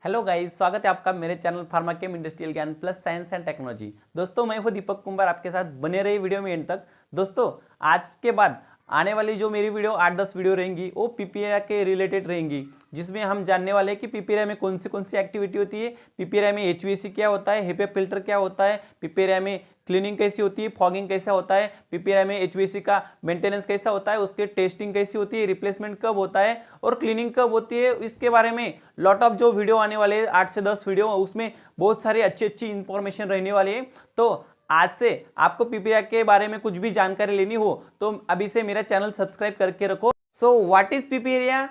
Hello guys, स्वागत है आपका मेरे चैनल फार्माकेम इंडस्ट्रियल ज्ञान प्लस साइंस एंड टेक्नोलॉजी। दोस्तों मैं हूं दीपक कुंभार, आपके साथ बने रही वीडियो में एंड तक। दोस्तों आज के बाद आने वाली जो मेरी वीडियो 8-10 वीडियो रहेंगी वो पीपीआई के रिलेटेड रहेंगी, जिसमें हम जानने वाले हैं कि पीपीआई में कौन सी एक्टिविटी होती है, पीपीआई में एचवीएसी क्या होता है, हेपा फिल्टर क्या होता है, पीपीआई में क्लीनिंग कैसी होती है, फॉगिंग कैसा होता है, पीपीआई में एचवीएसी का मेंटेनेंस कैसा होता है, उसके टेस्टिंग कैसी होती है, रिप्लेसमेंट कब होता है और क्लीनिंग कब होती है, इसके बारे में लॉट ऑफ जो वीडियो आने वाले हैं 8 से 10 वीडियो, उसमें बहुत सारी अच्छी इंफॉर्मेशन रहने वाली है। तो आज से आपको पीपीआई के बारे में कुछ भी जानकारी लेनी हो तो अभी से मेरा चैनल सब्सक्राइब करके रखो। So what is PPI?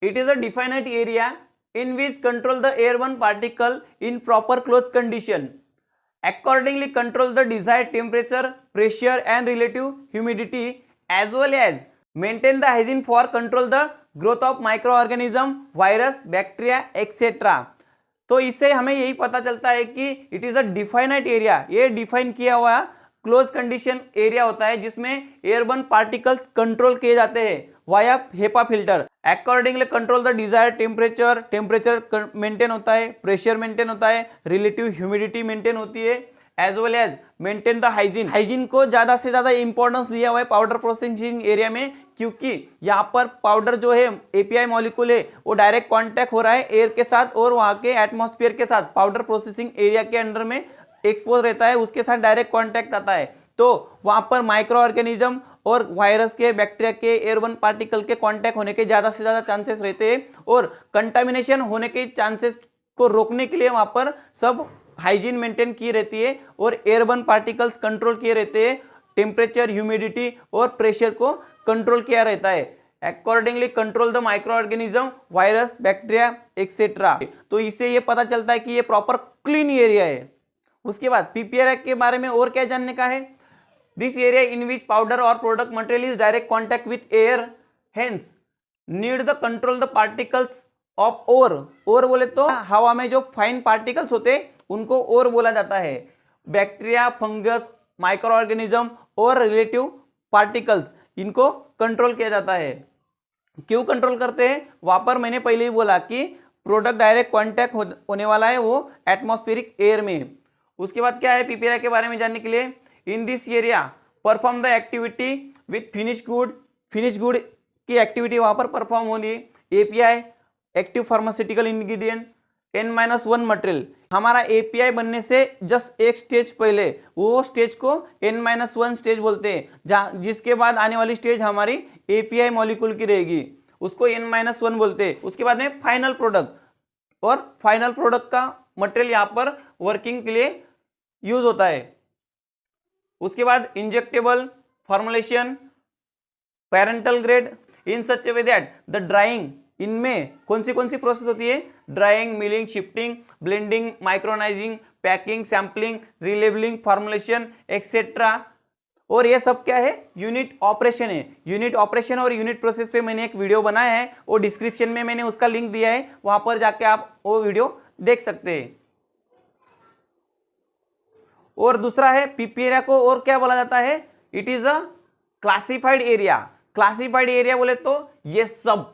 It is a definite area in which control the airborne particle in proper closed condition. Accordingly control the desired temperature, pressure and relative humidity, as well as maintain the hygiene for control the growth of microorganism, virus, bacteria, etc. तो इससे हमें यही पता चलता है कि it is a definite area. ये define किया हुआ क्लोज कंडीशन एरिया होता है जिसमें एयरबर्न पार्टिकल्स कंट्रोल किए जाते हैं via HEPA filter. Accordingly control the desired temperature maintain होता है, प्रेशर मेंटेन होता है, रिलेटिव ह्यूमिडिटी मेंटेन होती है, as well as maintain the hygiene को ज्यादा से ज्यादा इंपॉर्टेंस दिया हुआ है पाउडर प्रोसेसिंग एरिया में, क्योंकि यहाँ पर पाउडर जो है एपीआई मॉलिक्यूल है वो डायरेक्ट कांटेक्ट हो रहा है एयर के साथ और वहाँ के एटमॉस्फेयर के साथ पाउडर प्रोसेसिंग एरिया के अंडर में एक्सपोज रहता है, उसके साथ डायरेक्ट कांटेक्ट आता है। तो वहां पर माइक्रो ऑर्गेनिज्म और वायरस के, बैक्टीरिया के, एयरबर्न पार्टिकल के कांटेक्ट होने के ज्यादा से ज्यादा चांसेस रहते हैं और कंटामिनेशन होने के चांसेस को रोकने के लिए वहां पर सब हाइजीन मेंटेन की रहती है और एयरबर्न पार्टिकल्स कंट्रोल किए रहते हैं, टेम्परेचर, ह्यूमिडिटी और प्रेशर को कंट्रोल किया रहता है। Accordingly control the micro organism, virus, bacteria etcetera. तो इससे ये पता चलता है कि ये प्रॉपर क्लीन एरिया है। उसके बाद पीपीआई के बारे में और क्या जानने का है? This area in which powder और product material is direct contact with air, hence need the control the particles of air. Air बोले तो हवा में जो फाइन पार्टिकल्स होते हैं उनको ओर बोला जाता है। बैक्टीरिया, फंगस, माइक्रो ऑर्गेनिज्म और रिलेटिव पार्टिकल्स, इनको कंट्रोल किया जाता है। क्यों कंट्रोल करते हैं? वहां पर मैंने पहले ही बोला कि प्रोडक्ट डायरेक्ट कॉन्टैक्ट होने वाला है वो एटमॉस्फेरिक एयर में। उसके बाद क्या है पीपीआई के बारे में जानने के लिए? In this area perform the activity with finish good की एक्टिविटी वहां पर परफॉर्म होनी है। API, active pharmaceutical ingredient, N-1 material. हमारा एपीआई बनने से जस्ट एक स्टेज पहले, वो स्टेज को N-1 स्टेज बोलते हैं, जिसके बाद आने वाली स्टेज हमारी एपीआई मॉलिक्यूल की रहेगी, उसको N-1 बोलते हैं। उसके बाद में फाइनल प्रोडक्ट, और फाइनल प्रोडक्ट का मटेरियल यहाँ पर वर्किंग के लिए यूज होता है। उसके बाद injectable formulation, parenteral grade, in such a way that the drying, इनमें कौन सी प्रोसेस होती है? Drying, milling, sifting, blending, micronising, packing, sampling, relabelling, formulation etcetera. और ये सब क्या है? यूनिट ऑपरेशन है। यूनिट ऑपरेशन और यूनिट प्रोसेस पे मैंने एक वीडियो बनाया है, वो डिस्क्रिप्शन में मैंने उसका लिंक दिया है, वहां पर जाके आप वो वीडियो देख सकते हैं। और दूसरा है पीपीआई को और क्या बोला जाता है? It is a classified area. Classified area बोले तो ये सब,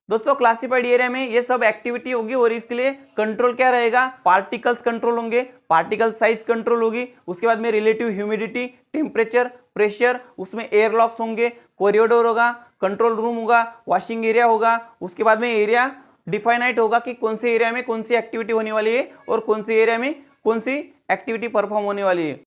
दोस्तों क्लासिफाइड एरिया में ये सब एक्टिविटी होगी और इसके लिए कंट्रोल क्या रहेगा? पार्टिकल्स कंट्रोल होंगे, पार्टिकल साइज कंट्रोल होगी, उसके बाद में रिलेटिव ह्यूमिडिटी, टेम्परेचर, प्रेशर, उसमें एयर लॉक्स होंगे, कॉरिडोर होगा, कंट्रोल रूम होगा, वॉशिंग एरिया होगा। उसके बाद में एरिया डिफाइनाइट होगा कि कौन से एरिया में कौन सी एक्टिविटी होने वाली है और कौन से एरिया में कौन सी एक्टिविटी परफॉर्म होने वाली है।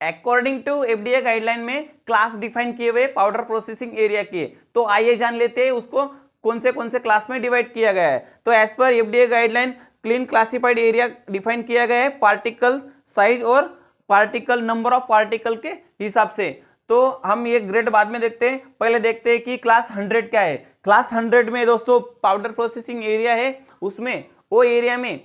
अकॉर्डिंग टू एफडीए गाइडलाइन में क्लास डिफाइन किए हुए पाउडर प्रोसेसिंग एरिया के, तो आइए जान लेते हैं उसको कौन से क्लास में डिवाइड किया गया है। तो as per FDA guideline clean classified area define किया गया है पार्टिकल साइज और पार्टिकल नंबर ऑफ पार्टिकल के हिसाब से। तो हम ये ग्रेड बाद में देखते हैं, पहले देखते हैं कि क्लास 100 क्या है। क्लास 100 में दोस्तों पाउडर प्रोसेसिंग एरिया है, उसमें वो एरिया में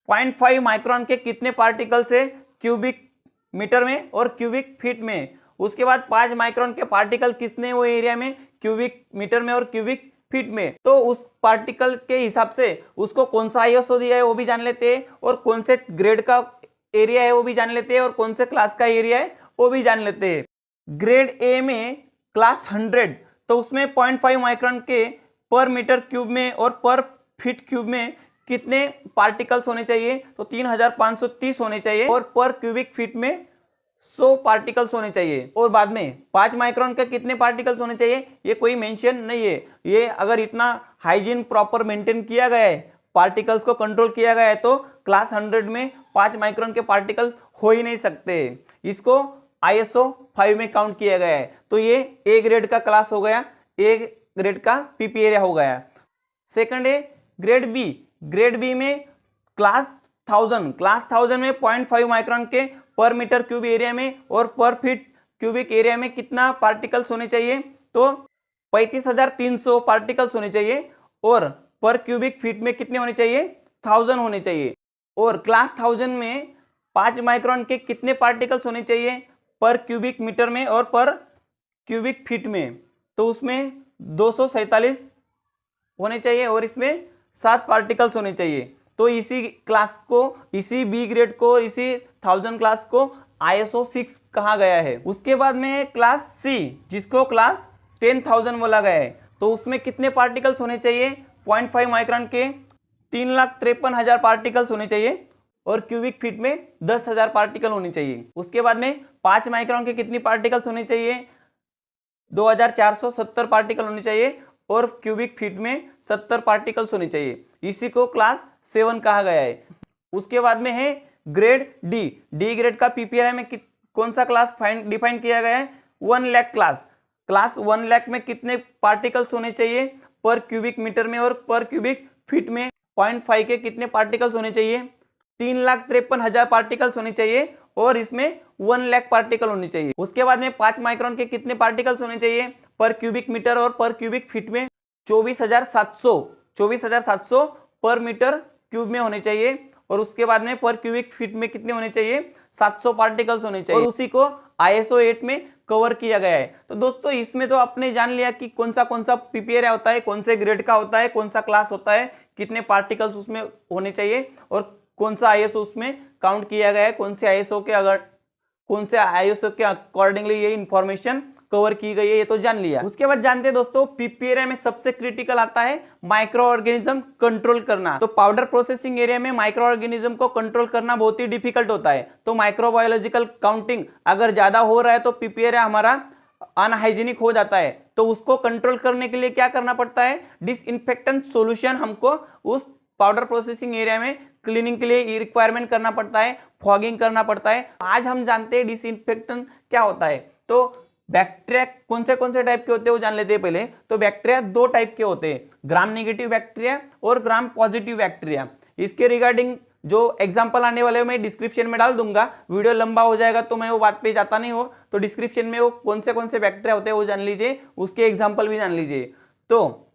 0.5 माइक्रोन के कितने पार्टिकल्स है क्यूबिक मीटर में और क्यूबिक फीट में। उसके बाद 5 माइक्रोन के पार्टिकल कितने वो एरिया में क्यूबिक मीटर में और क्यूबिक फीट में। तो उस पार्टिकल के हिसाब से उसको कौन सा आईएसओ दिया है वो भी जान लेते हैं, और कौन से ग्रेड का एरिया है वो भी जान लेते हैं, और कौन से क्लास का एरिया है वो भी जान लेते हैं। ग्रेड ए में क्लास 100, तो उसमें 0.5 माइक्रोन के पर मीटर क्यूब में और पर फीट क्यूब में कितने पार्टिकल्स होने चाहिए, तो 3530 होने चाहिए, और पर क्यूबिक फीट में 100 पार्टिकल्स होने चाहिए। और बाद में 5 माइक्रोन का कितने पार्टिकल्स होने चाहिए, ये कोई मेंशन नहीं है। ये अगर इतना हाइजीन प्रॉपर मेंटेन किया गया है, पार्टिकल्स को कंट्रोल किया गया है, तो क्लास 100 में 5 माइक्रोन के पार्टिकल हो ही नहीं सकते। इसको ISO 5 में काउंट किया गया है। तो ये ए ग्रेड का क्लास हो गया, ए ग्रेड का पीपी एरिया हो गया। सेकंड है ग्रेड बी। ग्रेड बी में क्लास 1000 में 0.5 माइक्रोन के पर मीटर क्यूब एरिया में और पर फीट क्यूबिक एरिया में कितना पार्टिकल्स होने चाहिए, तो 35,300 पार्टिकल्स होने चाहिए, और पर क्यूबिक फीट में कितने होने चाहिए, 1000 होने चाहिए। और क्लास 1000 में 5 माइक्रोन के कितने पार्टिकल्स होने चाहिए पर क्यूबिक मीटर में और पर क्यूबिक फीट में, तो उसमें 247 होने चाहिए, और इसमें 7 पार्टिकल्स होने चाहिए। तो इसी क्लास को, इसी बी ग्रेड को, इसी 1000 क्लास को ISO 6 कहा गया है। उसके बाद में क्लास सी, जिसको क्लास 10,000 बोला गया है, तो उसमें कितने पार्टिकल्स होने चाहिए, 0.5 माइक्रोन के 3,53,000 पार्टिकल्स होने चाहिए, और क्यूबिक फीट में 10,000 पार्टिकल होने चाहिए। उसके बाद में 5 माइक्रोन के कितनी पार्टिकल्स होने चाहिए, 2,470 पार्टिकल होने चाहिए, और क्यूबिक फीट में 70 पार्टिकल्स होने चाहिए। इसी को क्लास 7 कहा गया है। उसके बाद में है ग्रेड डी। डी ग्रेड का पीपीआर में कौन सा क्लास डिफाइन किया गया है, 1 लाख क्लास। क्लास 1 लाख में कितने पार्टिकल्स होने चाहिए पर क्यूबिक मीटर में, और पर क्यूबिक फीट में 0.5 के कितने पार्टिकल्स होने चाहिए, 3,53,000 पार्टिकल्स होने चाहिए, और इसमें 1 लाख पार्टिकल होने चाहिए। उसके बाद में 5 माइक्रोन के कितने पार्टिकल्स होने चाहिए पर क्यूबिक मीटर और पर क्यूबिक फीट में, 24,700 पर मीटर क्यूब में होने चाहिए, और उसके बाद में पर क्यूबिक फीट में कितने होने चाहिए, 700 पार्टिकल्स होने चाहिए, और उसी को ISO 8 में कवर किया गया है। तो दोस्तों इसमें तो आपने जान लिया कि कौन सा पीपीआर होता है, कौन से ग्रेड का होता है, कौन सा क्लास होता है, कितने पार्टिकल्स उसमें होने चाहिए, और कौन सा ISO उसमें काउंट किया गया है, कौन से ISO के अकॉर्डिंगली ये इंफॉर्मेशन कवर की गई है, ये तो जान लिया। उसके बाद जानते हैं दोस्तों पीपी एरिया में सबसे क्रिटिकल आता है माइक्रो ऑर्गेनिज्म कंट्रोल करना। तो पाउडर प्रोसेसिंग एरिया में माइक्रो ऑर्गेनिज्म को कंट्रोल करना बहुत ही डिफिकल्ट होता है। तो माइक्रोबायोलॉजिकल काउंटिंग अगर ज्यादा हो रहा है तो पीपी एरिया हमारा अनहाइजीनिक हो जाता है। तो उसको कंट्रोल करने के लिए क्या करना पड़ता है, डिसइंफेक्टेंट सॉल्यूशन हमको उस पाउडर प्रोसेसिंग एरिया में क्लीनिंग के लिए रिक्वायरमेंट करना पड़ता है, फॉगिंग करना पड़ता है। आज हम जानते हैं डिसइंफेक्टेंट क्या होता है। तो बैक्टीरिया कौन से टाइप के होते हैं वो जान लेते हैं पहले। तो बैक्टीरिया 2 टाइप के होते हैं, ग्राम नेगेटिव बैक्टीरिया और ग्राम पॉजिटिव बैक्टीरिया। इसके रिगार्डिंग जो एग्जांपल आने वाले मैं डिस्क्रिप्शन में डाल दूंगा, वीडियो लंबा हो जाएगा तो मैं वो बात पे जाता नहीं हो, तो डिस्क्रिप्शन में वो कौन से बैक्टीरिया होते हैं वो जान लीजिए, उसके एग्जाम्पल भी जान लीजिए। तो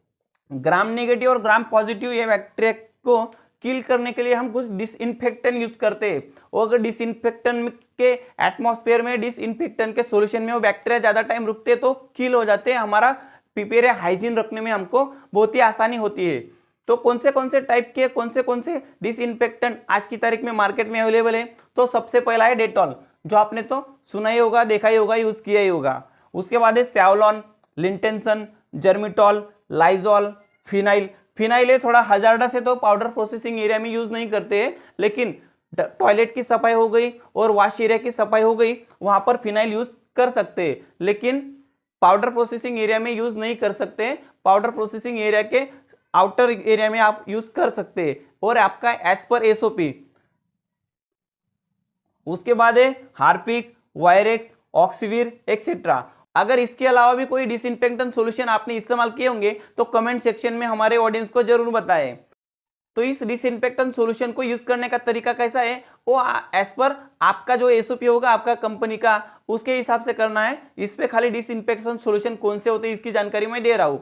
ग्राम नेगेटिव और ग्राम पॉजिटिव ये बैक्टीरिया को किल करने के लिए हम कुछ डिसइंफेक्टेंट यूज करते हैं, और अगर डिसइंफेक्टेंट के एटमॉस्फेयर में, डिसइंफेक्टेंट के सॉल्यूशन में वो बैक्टीरिया ज्यादा टाइम रुकते हैं तो किल हो जाते हैं। हमारा पीपी एरिया हाइजीन रखने में हमको बहुत ही आसानी होती है। तो कौन से टाइप के कौन से डिसइंफेक्टेंट आज की तारीख में मार्केट में अवेलेबल है, तो सबसे पहला है डेटॉल, जो आपने तो सुना ही होगा, देखा ही होगा, यूज किया ही होगा। उसके बाद है सैवलॉन, लिंटेंसन, जर्मिटॉल, लाइजॉल, फिनाइल। फिनाइल है थोड़ा हजार्डस है तो पाउडर प्रोसेसिंग एरिया में यूज नहीं करते हैं, लेकिन टॉयलेट की सफाई हो गई और वॉश एरिया की सफाई हो गई, वहां पर फिनाइल यूज कर सकते हैं, लेकिन पाउडर प्रोसेसिंग एरिया में यूज नहीं कर सकते। पाउडर प्रोसेसिंग एरिया के आउटर एरिया में आप यूज कर सकते हैं, और आपका एज पर एसओपी। उसके बाद है हार्पिक, वायरेक्स, ऑक्सीवीर एक्सेट्रा। अगर इसके अलावा भी कोई डिसइंफेक्टेंट सॉल्यूशन आपने इस्तेमाल किए होंगे तो कमेंट सेक्शन में हमारे ऑडियंस को जरूर बताएं। तो इस डिसइंफेक्टेंट सॉल्यूशन को यूज करने का तरीका कैसा है, वो एज पर आपका जो एसओपी होगा आपका कंपनी का, उसके हिसाब से करना है। इस पे खाली डिसइंफेक्टेंट सॉल्यूशन कौन से होते हैं इसकी जानकारी मैं दे रहा हूं।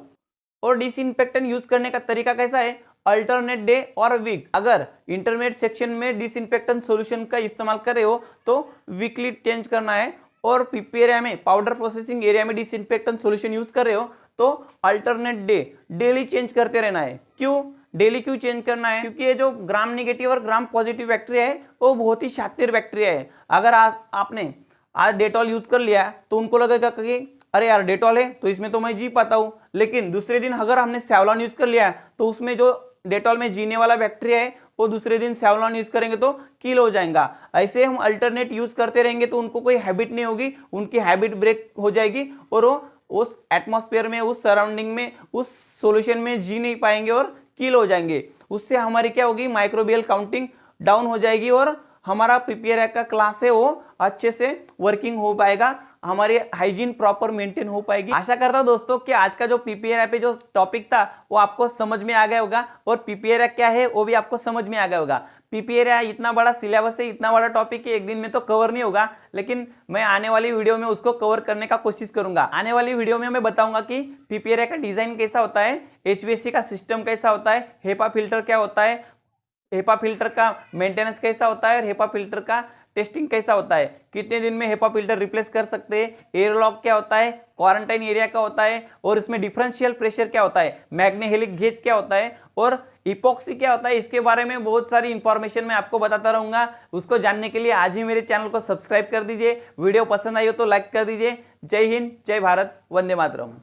और डिसइंफेक्टेंट यूज करने का तरीका कैसा है, अल्टरनेट डे और वीक। अगर इंटरमीडिएट सेक्शन में डिसइंफेक्टेंट सॉल्यूशन का इस्तेमाल कर रहे हो तो वीकली चेंज करना है, और पीपी एरिया में, पाउडर प्रोसेसिंग एरिया में डिसइंफेक्टेंट सॉल्यूशन यूज कर रहे हो तो अल्टरनेट डे, डेली चेंज करते रहना है। क्यों डेली क्यों चेंज करना है, क्योंकि ये जो ग्राम नेगेटिव और ग्राम पॉजिटिव बैक्टीरिया है वो बहुत ही शातिर बैक्टीरिया है। अगर आपने आज डेटॉल यूज कर लिया तो उनको लगेगा कि अरे यार डेटॉल है तो इसमें तो मैं जी पाता हूं, लेकिन दूसरे दिन अगर हमने सैवलॉन यूज कर लिया तो उसमें जो डेटॉल में जीने वाला बैक्टीरिया है वो दूसरे दिन सेवलॉन यूज करेंगे तो किल हो जाएगा। ऐसे हम अल्टरनेट यूज करते रहेंगे तो उनको कोई हैबिट नहीं होगी, उनकी हैबिट ब्रेक हो जाएगी और वो उस एटमॉस्फेयर में, उस सराउंडिंग में, उस सॉल्यूशन में जी नहीं पाएंगे और किल हो जाएंगे। उससे हमारी क्या होगी, माइक्रोबियल काउंटिंग डाउन हो जाएगी और हमारा पीपीआर का क्लास है वो अच्छे से वर्किंग हो पाएगा, हमारी हाइजीन प्रॉपर मेंटेन हो पाएगी। आशा करता हूं दोस्तों कि आज का जो पीपीआर पे जो टॉपिक था वो आपको समझ में आ गया होगा और पीपीआर क्या है वो भी आपको समझ में आ गया होगा। पीपीआर इतना बड़ा सिलेबस है, इतना बड़ा टॉपिक है, एक दिन में तो कवर नहीं होगा, लेकिन मैं आने वाली वीडियो में उसको कवर करने का कोशिश करूंगा। आने वाली वीडियो में मैं बताऊंगा कि पीपीआर का डिजाइन कैसा होता है, एचवीएसी का सिस्टम कैसा होता है, हेपा फिल्टर क्या होता है, हेपा फिल्टर का मेंटेनेंस कैसा होता है और हेपा फिल्टर का टेस्टिंग कैसा होता है, कितने दिन में हेपा फिल्टर रिप्लेस कर सकते हैं, एयरलॉक क्या होता है, क्वारंटाइन एरिया क्या होता है और इसमें डिफरेंशियल प्रेशर क्या होता है, मैग्नेहेलिक गेज क्या होता है और इपॉक्सी क्या होता है, इसके बारे में बहुत सारी इंफॉर्मेशन मैं आपको बताता रहूंगा। उसको जानने के लिए आज ही मेरे चैनल को सब्सक्राइब कर दीजिए। वीडियो पसंद आई हो तो लाइक कर दीजिए। जय हिंद, जय भारत, वंदे मातरम।